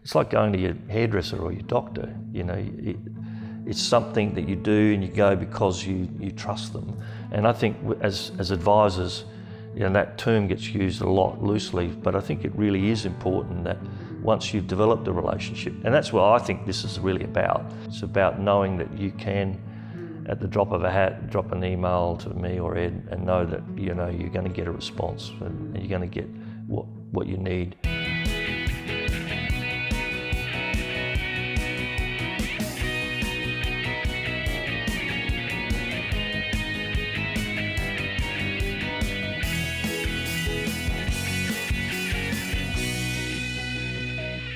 it's like going to your hairdresser or your doctor. You know, it's something that you do and you go because you trust them. And I think as advisors, you know, that term gets used a lot loosely, but I think it really is important that once you've developed a relationship, and that's what I think this is really about. It's about knowing that you can, at the drop of a hat, drop an email to me or Ed and know that, you know, you're going to get a response and you're going to get what you need.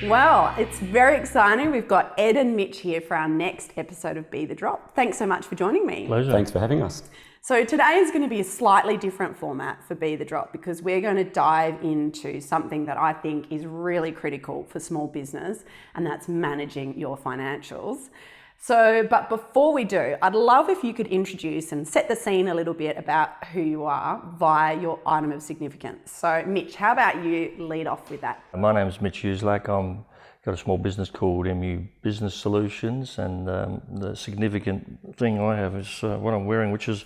Well, it's very exciting. We've got Ed and Mitch here for our next episode of Be The Drop. Thanks so much for joining me. Pleasure. Thanks for having us. So today is going to be a slightly different format for Be The Drop because we're going to dive into something that I think is really critical for small business, and that's managing your financials. So, but before we do, I'd love if you could introduce and set the scene a little bit about who you are via your item of significance. So Mitch, how about you lead off with that? My name is Mitch Uzelac. I've got a small business called MU Business Solutions, and the significant thing I have is what I'm wearing, which is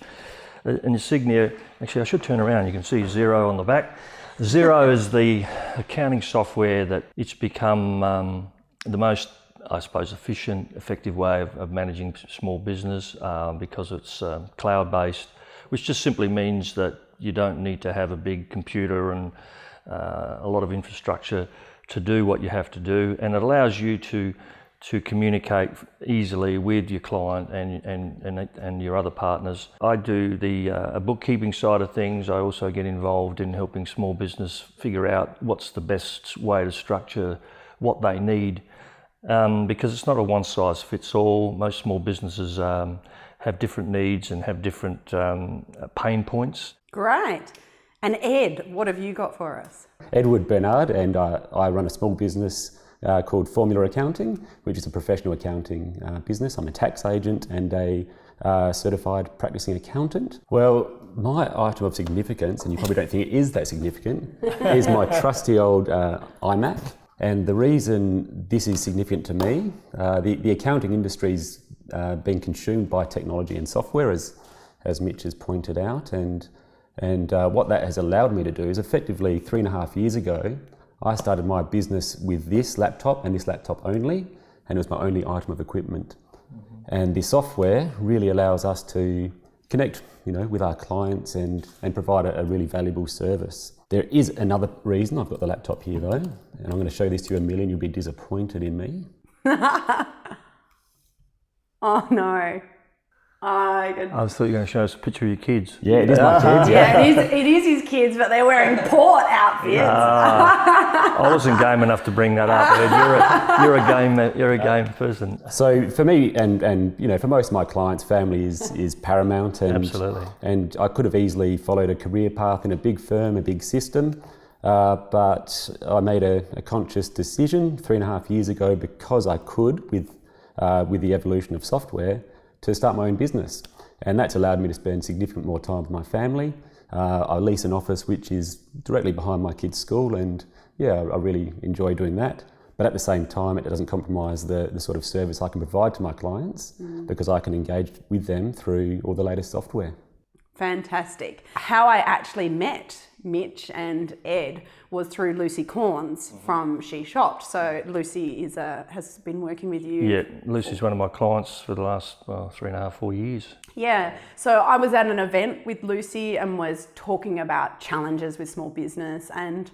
an insignia. Actually, I should turn around. You can see Xero on the back. Xero is the accounting software that it's become the most, I suppose, efficient, effective way of managing small business because it's cloud-based, which just simply means that you don't need to have a big computer and a lot of infrastructure to do what you have to do, and it allows you to communicate easily with your client and your other partners. I do the bookkeeping side of things. I also get involved in helping small business figure out what's the best way to structure what they need. Because it's not a one-size-fits-all. Most small businesses have different needs and have different pain points. Great. And Ed, what have you got for us? Edward Bernard, and I run a small business called Formula Accounting, which is a professional accounting business. I'm a tax agent and a certified practicing accountant. Well, my item of significance, and you probably don't think it is that significant, is my trusty old iMac. And the reason this is significant to me, the accounting industry's been consumed by technology and software, as Mitch has pointed out, and what that has allowed me to do is effectively 3.5 years ago, I started my business with this laptop and this laptop only, and it was my only item of equipment. And the software really allows us to connect, you know, with our clients and provide a really valuable service. There is another reason. I've got the laptop here though, and I'm going to show this to you, Amelia, and you'll be disappointed in me. Oh no. I thought you were going to show us a picture of your kids. Yeah, it is my kids. Yeah, it is his kids, but they're wearing port outfits. I wasn't game enough to bring that up, Ed. You're a game person. So for me, and you know, for most of my clients, family is paramount. And, absolutely. And I could have easily followed a career path in a big firm, a big system, but I made a conscious decision 3.5 years ago, because I could, with the evolution of software, to start my own business. And that's allowed me to spend significant more time with my family. I lease an office which is directly behind my kids' school, and yeah, I really enjoy doing that. But at the same time, it doesn't compromise the sort of service I can provide to my clients, because I can engage with them through all the latest software. Fantastic. How I actually met Mitch and Ed was through Lucy Corns from She Shopped. So Lucy has been working with you. Yeah, Lucy's one of my clients for the last 3.5, 4 years. Yeah, so I was at an event with Lucy and was talking about challenges with small business, and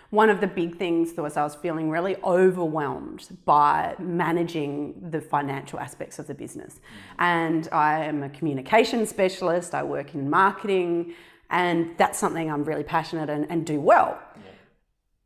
one of the big things was I was feeling really overwhelmed by managing the financial aspects of the business. And I am a communication specialist, I work in marketing, and that's something I'm really passionate and do well. Yeah.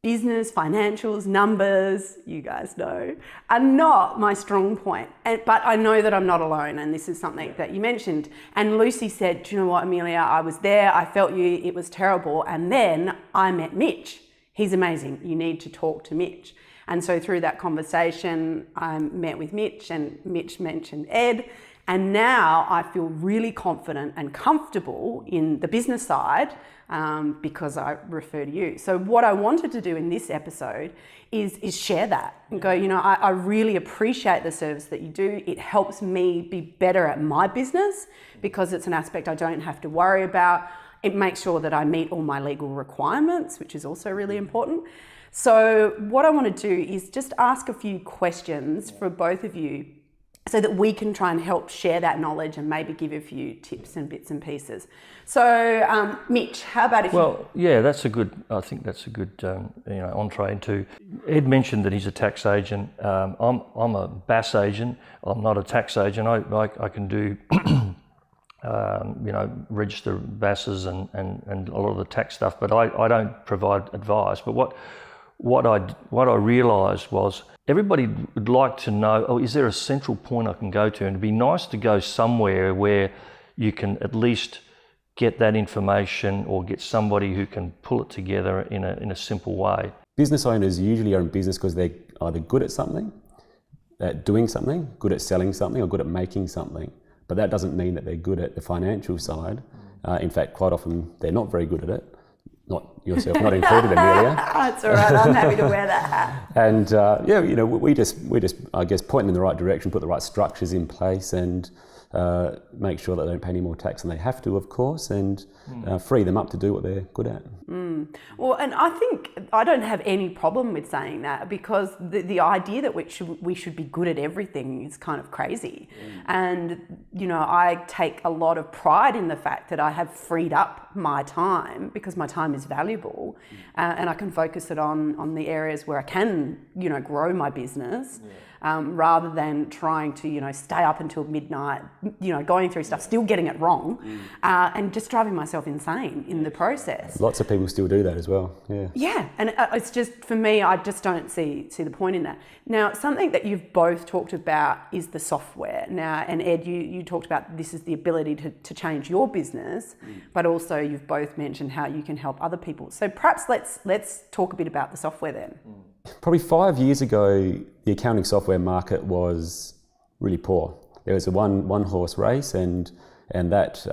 Business, financials, numbers, you guys know, are not my strong point. But I know that I'm not alone, and this is something that you mentioned. And Lucy said, do you know what, Amelia, I was there, I felt you, it was terrible. And then I met Mitch. He's amazing. You need to talk to Mitch. And so through that conversation, I met with Mitch, and Mitch mentioned Ed. And now I feel really confident and comfortable in the business side because I refer to you. So what I wanted to do in this episode is share that and go, I really appreciate the service that you do. It helps me be better at my business because it's an aspect I don't have to worry about. It makes sure that I meet all my legal requirements, which is also really important. So what I want to do is just ask a few questions for both of you so that we can try and help share that knowledge and maybe give a few tips and bits and pieces. So, Mitch, how about if Well, yeah, I think that's a good entree into. Ed mentioned that he's a tax agent. I'm a BAS agent. I'm not a tax agent. I can do, register BASs and a lot of the tax stuff, but I don't provide advice. But what I realised was everybody would like to know, is there a central point I can go to? And it'd be nice to go somewhere where you can at least get that information or get somebody who can pull it together in a simple way. Business owners usually are in business because they're either good at something, at doing something, good at selling something, or good at making something. But that doesn't mean that they're good at the financial side. In fact, quite often they're not very good at it. Not yourself, not included, Amelia. That's all right. I'm happy to wear that hat. And we just I guess point them in the right direction, put the right structures in place, and make sure that they don't pay any more tax than they have to, of course, and free them up to do what they're good at. Well, and I think I don't have any problem with saying that because the idea that we should be good at everything is kind of crazy. And, I take a lot of pride in the fact that I have freed up my time because my time is valuable and I can focus it on the areas where I can, grow my business. Rather than trying to, stay up until midnight, going through stuff, still getting it wrong, and just driving myself insane in the process. Lots of people still do that as well, yeah. Yeah, and it's just, for me, I just don't see the point in that. Now, something that you've both talked about is the software. Now, and Ed, you talked about this is the ability to change your business, but also you've both mentioned how you can help other people. So perhaps let's talk a bit about the software then. Probably 5 years ago, the accounting software market was really poor. There was a one horse race, and that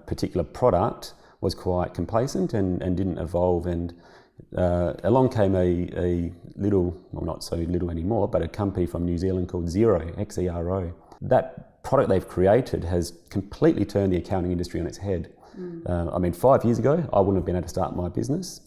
particular product was quite complacent and didn't evolve. And along came a little, well, not so little anymore, but a company from New Zealand called Xero, Xero. That product they've created has completely turned the accounting industry on its head. 5 years ago, I wouldn't have been able to start my business,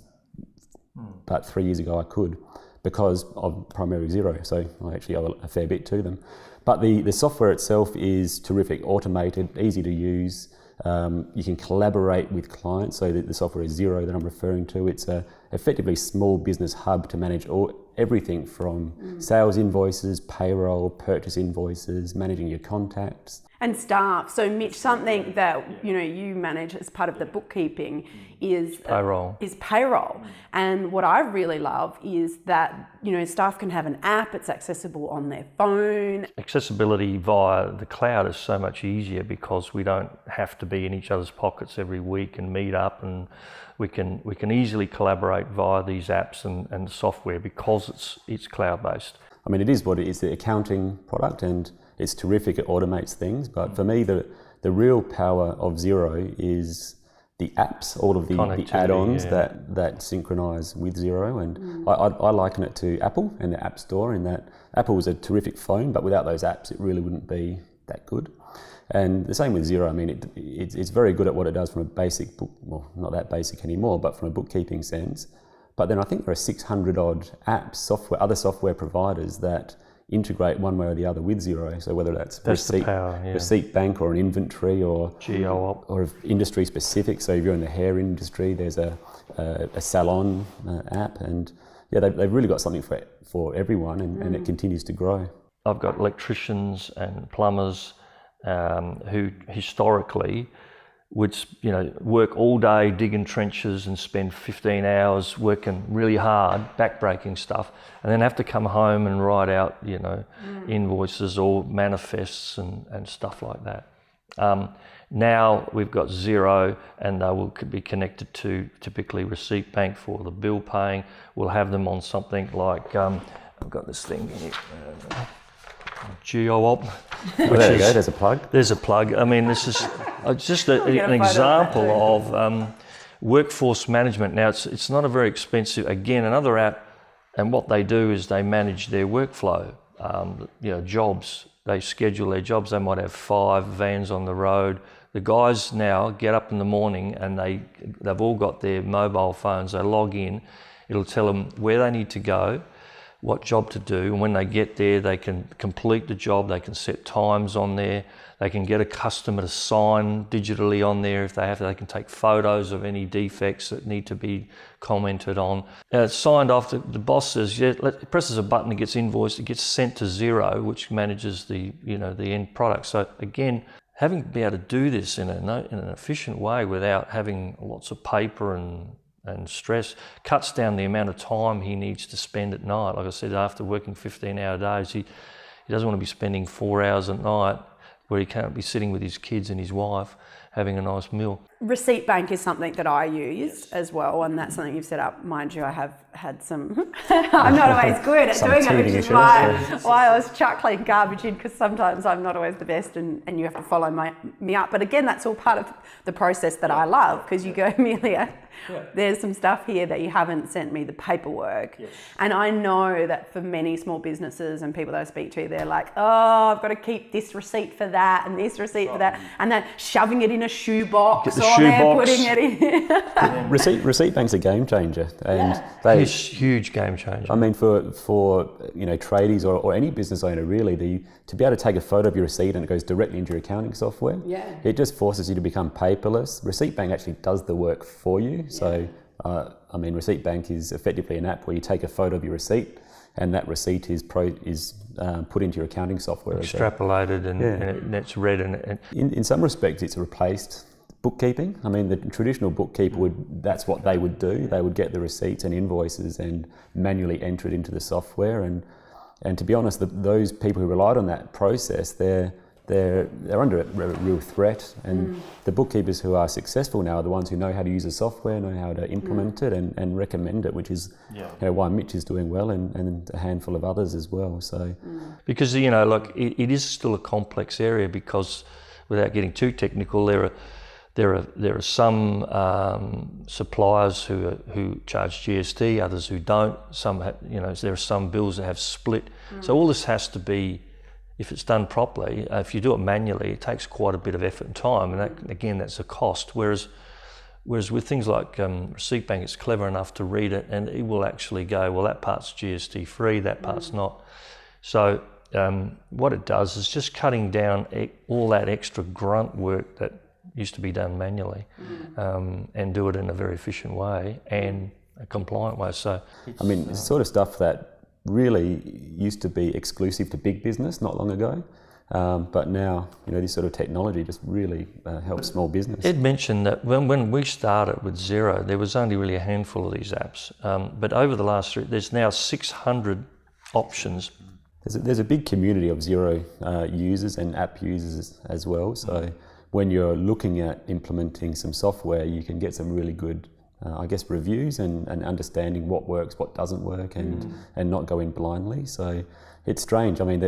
but 3 years ago I could, because of primarily Xero, so I actually owe a fair bit to them. But the software itself is terrific, automated, easy to use. You can collaborate with clients, so the software is Xero that I'm referring to. It's a effectively small business hub to manage everything from sales invoices, payroll, purchase invoices, managing your contacts. And staff. So Mitch, something that you manage as part of the bookkeeping is payroll. And what I really love is that staff can have an app. It's accessible on their phone. Accessibility via the cloud is so much easier because we don't have to be in each other's pockets every week and meet up, and we can easily collaborate via these apps and software because it's cloud based. I mean, it is what it is, the accounting product, and it's terrific, it automates things, but for me the real power of Xero is the apps, all of the add-ons that synchronise with Xero, and I liken it to Apple and the App Store, in that Apple is a terrific phone, but without those apps it really wouldn't be that good. And the same with Xero. I mean, it's very good at what it does from a basic book, well, not that basic anymore, but from a bookkeeping sense. But then I think there are 600 odd apps, other software providers that integrate one way or the other with Xero. So whether that's receipt bank or an inventory or GeoOp, or industry specific. So if you're in the hair industry, there's a salon app, and they've really got something for everyone, and it continues to grow. I've got electricians and plumbers who historically would work all day digging trenches and spend 15 hours working really hard, back-breaking stuff, and then have to come home and write out invoices or manifests and stuff like that. Now we've got Xero, and they will be connected to typically Receipt Bank for the bill paying. We'll have them on something like I've got this thing here, GeoOp. Well, there you go, there's a plug. There's a plug. I mean, this is just an example of workforce management. Now, it's not a very expensive, again, another app, and what they do is they manage their workflow, jobs. They schedule their jobs. They might have 5 vans on the road. The guys now get up in the morning and they've all got their mobile phones. They log in. It'll tell them where they need to go, what job to do, and when they get there, they can complete the job. They can set times on there. They can get a customer to sign digitally on there if they have to. They can take photos of any defects that need to be commented on. It's signed off. The boss says, yeah, it presses a button, it gets invoiced, it gets sent to Xero, which manages the end product. So again, having to be able to do this in an efficient way without having lots of paper and stress cuts down the amount of time he needs to spend at night. Like I said, after working 15-hour days, he doesn't want to be spending 4 hours at night where he can't be sitting with his kids and his wife having a nice meal. Receipt Bank is something that I use as well, and that's something you've set up. Mind you, I have had some, I'm not always good at doing it, which is why I was chuckling garbage in, because sometimes I'm not always the best and you have to follow me up. But again, that's all part of the process that I love, because you go, Amelia, there's some stuff here that you haven't sent me the paperwork. Yes. And I know that for many small businesses and people that I speak to, they're like, oh, I've got to keep this receipt for that and this receipt for that, and then shoving it in a shoebox or they're putting it in. Receipt Bank's a game changer, and huge game changer. I mean, for tradies or any business owner really, to be able to take a photo of your receipt and it goes directly into your accounting software, it just forces you to become paperless. Receipt Bank actually does the work for you. So, Receipt Bank is effectively an app where you take a photo of your receipt, and that receipt is put into your accounting software. Extrapolated and it's read. And in some respects, it's replaced bookkeeping. I mean, the traditional bookkeeper that's what they would do. They would get the receipts and invoices and manually enter it into the software. And to be honest, those people who relied on that process, they're under a real threat, and the bookkeepers who are successful now are the ones who know how to use the software, know how to implement it and recommend it, which is why Mitch is doing well, and a handful of others as well. So, because it is still a complex area, because without getting too technical, there are some suppliers who charge GST, others who don't. There are some bills that have split. So all this has to be, if it's done properly, if you do it manually, it takes quite a bit of effort and time, and that's a cost. Whereas with things like Receipt Bank, it's clever enough to read it, and it will actually go, well, that part's GST free, that part's not. So what it does is just cutting down all that extra grunt work that used to be done manually, and do it in a very efficient way and a compliant way. So it's the sort of stuff that really used to be exclusive to big business not long ago, but now this sort of technology just really helps small business. Ed mentioned that when we started with Xero, there was only really a handful of these apps, but over the last there's now 600 options. There's a big community of Xero users and app users as well, so when you're looking at implementing some software, you can get some really good reviews and understanding what works, what doesn't work, and not go in blindly. So it's strange. I mean,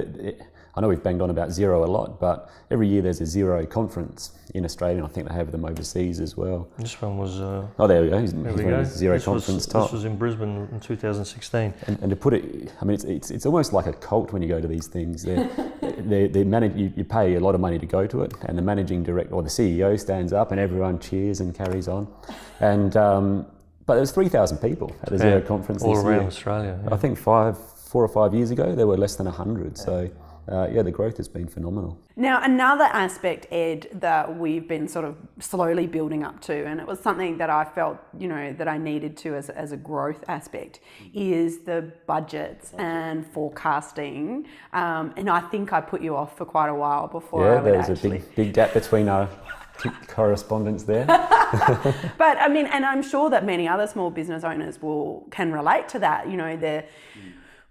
I know we've banged on about Xero a lot, but every year there's a Xero conference in Australia, and I think they have them overseas as well. This one was... there we go. Xero conference top. This was in Brisbane in 2016. And to put it, it's almost like a cult when you go to these things. They manage. You pay a lot of money to go to it, and the managing director or the CEO stands up, and everyone cheers and carries on. And but there was 3,000 people at the Xero conference all this around year. Australia. I think 4 or 5 years ago there were less than 100. So. The growth has been phenomenal. Now, another aspect, Ed, that we've been sort of slowly building up to, and it was something that I felt, that I needed to as a growth aspect, is the budgets and forecasting. And I think I put you off for quite a while before I would there's a big gap between our correspondence there. But and I'm sure that many other small business owners can relate to that.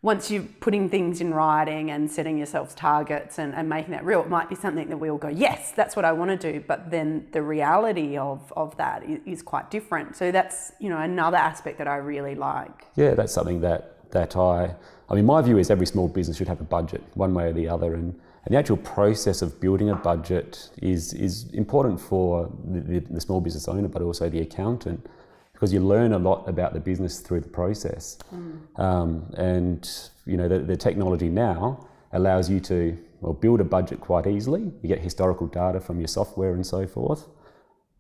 Once you're putting things in writing and setting yourselves targets and making that real, it might be something that we all go, yes, that's what I want to do. But then the reality of that is quite different. So that's, another aspect that I really like. Yeah, that's something that I mean, my view is every small business should have a budget, one way or the other, and the actual process of building a budget is important for the small business owner, but also the accountant, because you learn a lot about the business through the process. And you know, the technology now allows you to build a budget quite easily. You get historical data from your software and so forth,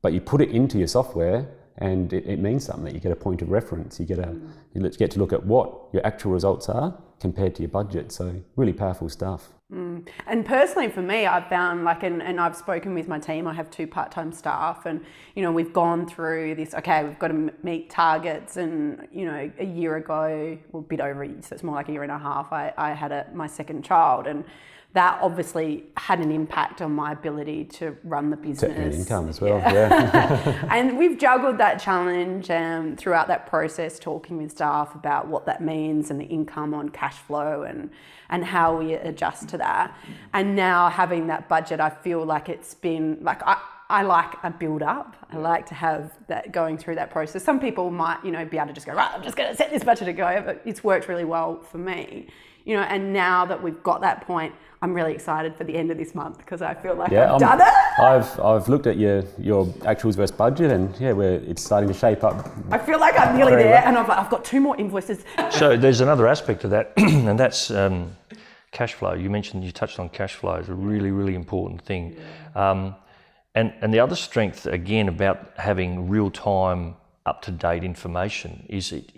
but you put it into your software and it means something. You get a point of reference. You get to look at what your actual results are compared to your budget. So really powerful stuff. And personally for me, I've found and I've spoken with my team, I have 2 part-time staff, and, you know, we've gone through this, okay, we've got to meet targets, and, you know, a year ago, well, a bit over, so it's more like a year and a half, I had my second child, and that obviously had an impact on my ability to run the business. To earn income as well, yeah. And we've juggled that challenge throughout that process, talking with staff about what that means and the income on cash flow and how we adjust to that. And now having that budget, I feel like it's been, like, I like a build up. I like to have that going through that process. Some people might, you know, be able to just go, right, I'm just going to set this budget to go, but it's worked really well for me. You know, and now that we've got that point, I'm really excited for the end of this month because I feel like I've done it. I've looked at your actuals versus budget, and it's starting to shape up. I feel like I'm nearly there, and I've got 2 more invoices. So there's another aspect of that, and that's cash flow. You touched on cash flow as a really, really important thing. Yeah. And the other strength, again, about having real-time, up-to-date information is it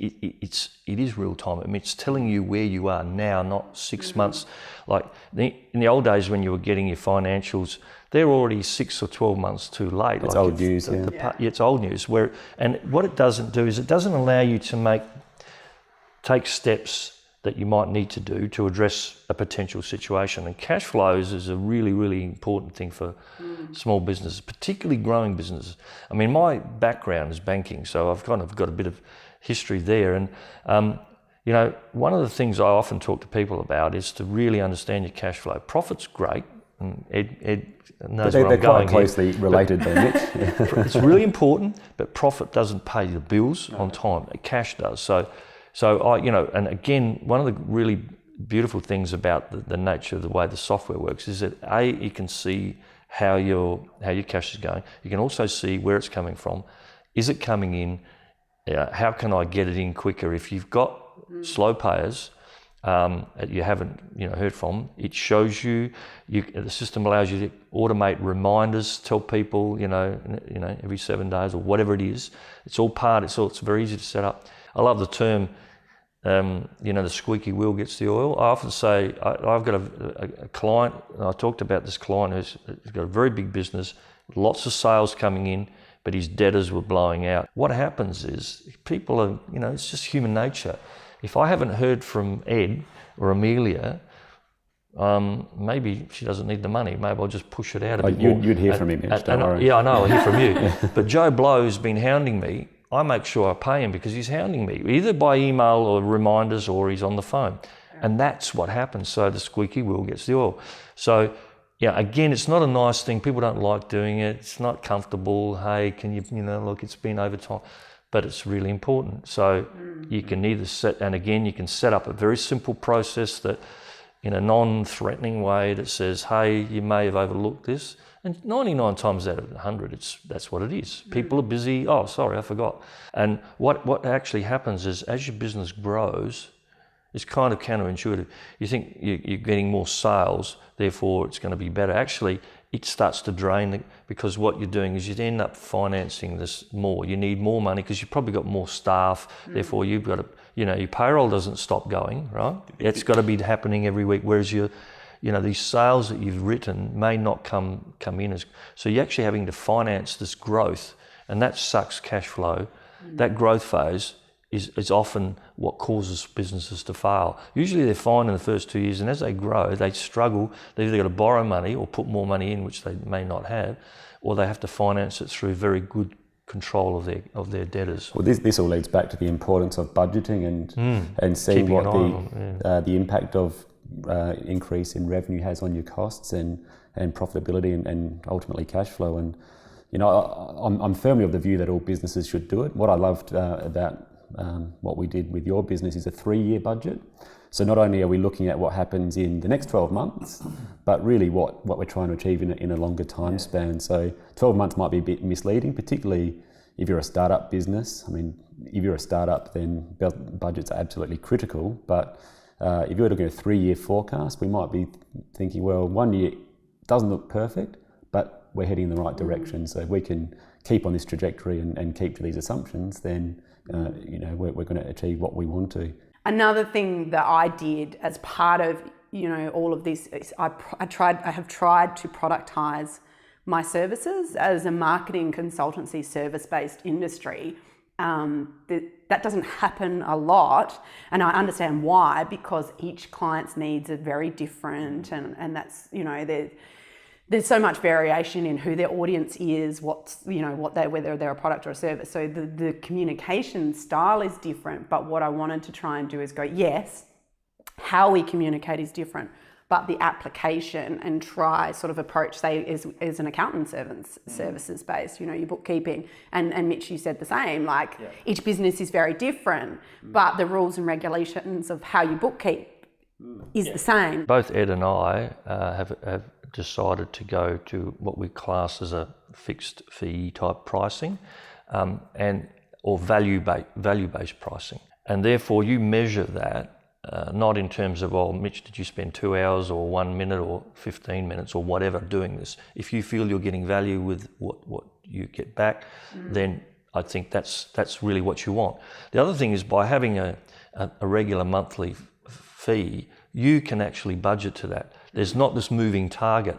is real-time. I mean, it's telling you where you are now, not 6 months. Like in the old days when you were getting your financials, they're already 6 or 12 months too late. It's old news, It's old news. And what it doesn't do is it doesn't allow you to take steps that you might need to do to address a potential situation. And cash flows is a really, really important thing for small businesses, particularly growing businesses. I mean, my background is banking, so I've kind of got a bit of history there. And, you know, one of the things I often talk to people about is to really understand your cash flow. Profit's great, and Ed knows where I'm going. They're quite closely related there, Mitch. It's really important, but profit doesn't pay the bills on time. Cash does. So I, you know, and again, one of the really beautiful things about the nature of the way the software works is that you can see how your cash is going. You can also see where it's coming from. Is it coming in? How can I get it in quicker? If you've got slow payers you haven't heard from, it shows you. The system allows you to automate reminders, tell people every 7 days or whatever it is. It's all it's very easy to set up. I love the term, the squeaky wheel gets the oil. I often say, I've got a client, and I talked about this client who's got a very big business, lots of sales coming in, but his debtors were blowing out. What happens is people are, it's just human nature. If I haven't heard from Ed or Amelia, maybe she doesn't need the money. Maybe I'll just push it out a bit more. You'd hear from him, Mitch, don't worry. Yeah, I know, I'll hear from you. But Joe Blow's been hounding me. I make sure I pay him because he's hounding me, either by email or reminders or he's on the phone. And that's what happens. So the squeaky wheel gets the oil. So, again, it's not a nice thing. People don't like doing it. It's not comfortable. Hey, can you, look, it's been over time. But it's really important. So you can either you can set up a very simple process that in a non-threatening way that says, hey, you may have overlooked this. And 99 times out of 100, that's what it is. People are busy. Oh, sorry, I forgot. And what actually happens is as your business grows, it's kind of counterintuitive. You think you're getting more sales, therefore it's going to be better. Actually, it starts to drain because what you're doing is you end up financing this more. You need more money because you've probably got more staff. Therefore, you've got to, your payroll doesn't stop going, right? It's got to be happening every week. Whereas these sales that you've written may not come in as, so you're actually having to finance this growth, and that sucks cash flow. That growth phase is often what causes businesses to fail. Usually they're fine in the first 2 years, and as they grow, they struggle. They've either got to borrow money or put more money in, which they may not have, or they have to finance it through very good control of their debtors. Well, this all leads back to the importance of budgeting and seeing what the impact of increase in revenue has on your costs and profitability and ultimately cash flow. And I'm firmly of the view that all businesses should do it. What I loved about what we did with your business is a 3-year budget. So not only are we looking at what happens in the next 12 months, but really what we're trying to achieve in a longer time span. So 12 months might be a bit misleading, particularly if you're a startup business. I mean, if you're a startup, then budgets are absolutely critical. But if you're looking at a 3-year forecast, we might be thinking, well, 1 year doesn't look perfect, but we're heading in the right direction. So if we can keep on this trajectory and keep to these assumptions, then we're going to achieve what we want to. Another thing that I did as part of all of this is I have tried to productize my services as a marketing consultancy service-based industry. That doesn't happen a lot, and I understand why, because each client's needs are very different, and that's there's so much variation in who their audience is, whether they're a product or a service. So the communication style is different, but what I wanted to try and do is go, yes, how we communicate is different, but the application and try sort of approach, say, is an accountant services based, your bookkeeping. And Mitch, you said the same, each business is very different, but the rules and regulations of how you bookkeep is the same. Both Ed and I have decided to go to what we class as a fixed fee type pricing, or value-based pricing. And therefore you measure that not in terms of, Mitch, did you spend 2 hours or 1 minute or 15 minutes or whatever doing this? If you feel you're getting value with what you get back, then I think that's really what you want. The other thing is, by having a regular monthly fee, you can actually budget to that. There's not this moving target,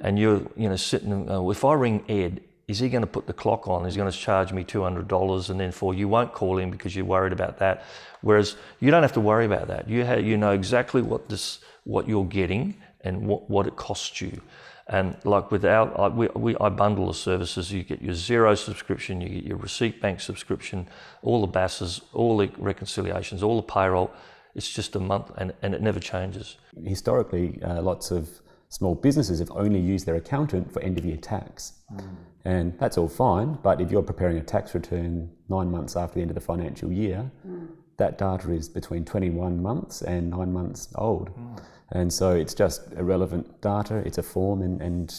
and you're sitting. If I ring Ed, is he going to put the clock on? Is he going to charge me $200, and then you won't call him because you're worried about that? Whereas you don't have to worry about that. You know exactly what you're getting and what it costs you. And I bundle the services. You get your Xero subscription, you get your receipt bank subscription, all the BASs, all the reconciliations, all the payroll. It's just a month, and it never changes. Historically, lots of small businesses have only used their accountant for end-of-year tax. And that's all fine, but if you're preparing a tax return 9 months after the end of the financial year, that data is between 21 months and 9 months old. And so it's just irrelevant data, it's a form, and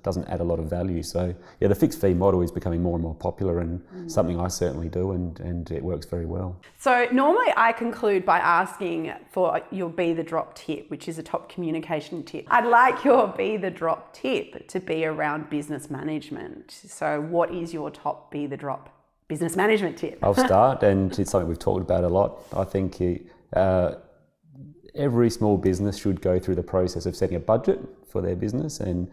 doesn't add a lot of value. So the fixed fee model is becoming more and more popular, and something I certainly do, and it works very well. So normally I conclude by asking for your Be the Drop tip, which is a top communication tip. I'd like your Be the Drop tip to be around business management. So what is your top Be the Drop business management tip? I'll start, and it's something we've talked about a lot. I think every small business should go through the process of setting a budget for their business and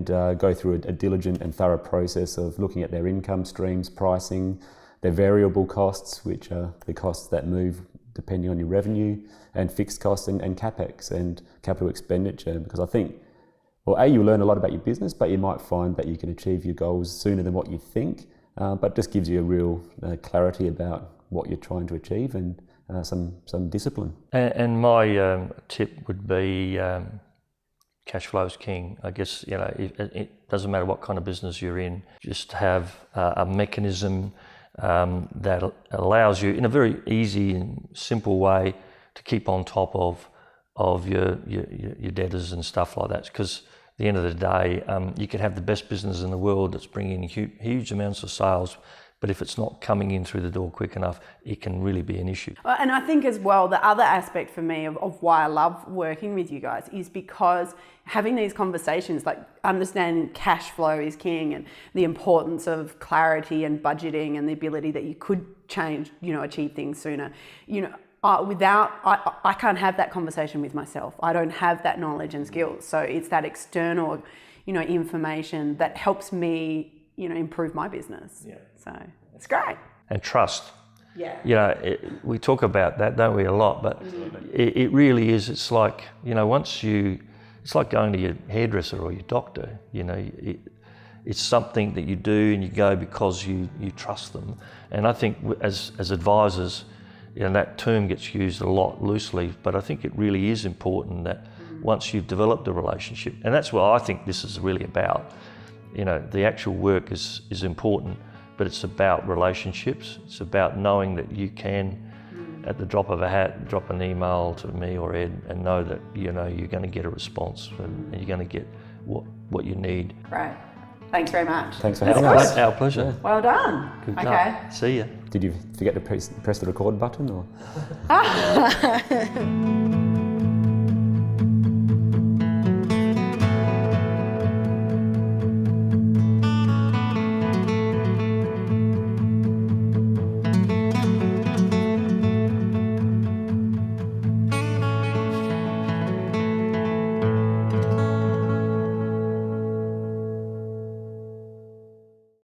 go through a diligent and thorough process of looking at their income streams, pricing, their variable costs, which are the costs that move depending on your revenue, and fixed costs and CapEx and capital expenditure. Because I think, you learn a lot about your business, but you might find that you can achieve your goals sooner than what you think, but just gives you a real clarity about what you're trying to achieve and some discipline. And my tip would be cash flow is king. I guess it doesn't matter what kind of business you're in. Just have a mechanism that allows you, in a very easy and simple way, to keep on top of your debtors and stuff like that. Because at the end of the day, you could have the best business in the world that's bringing in huge amounts of sales, but if it's not coming in through the door quick enough, it can really be an issue. And I think as well, the other aspect for me of why I love working with you guys is because having these conversations, like understanding cash flow is king, and the importance of clarity and budgeting, and the ability that you could change, achieve things sooner. I can't have that conversation with myself. I don't have that knowledge and skills. So it's that external, information that helps me, improve my business. Yeah. So it's great. And trust. Yeah. We talk about that, don't we, a lot, but it really is. It's like, it's like going to your hairdresser or your doctor. It's something that you do and you go because you trust them. And I think as advisors, that term gets used a lot loosely, but I think it really is important that once you've developed a relationship, and that's what I think this is really about. The actual work is important, but it's about relationships. It's about knowing that you can at the drop of a hat, drop an email to me or Ed and know that you're going to get a response and you're going to get what you need. Great. Thanks very much. Thanks for having us. Our pleasure. Well done. Good Okay. job. See ya. Did you forget to press the record button or?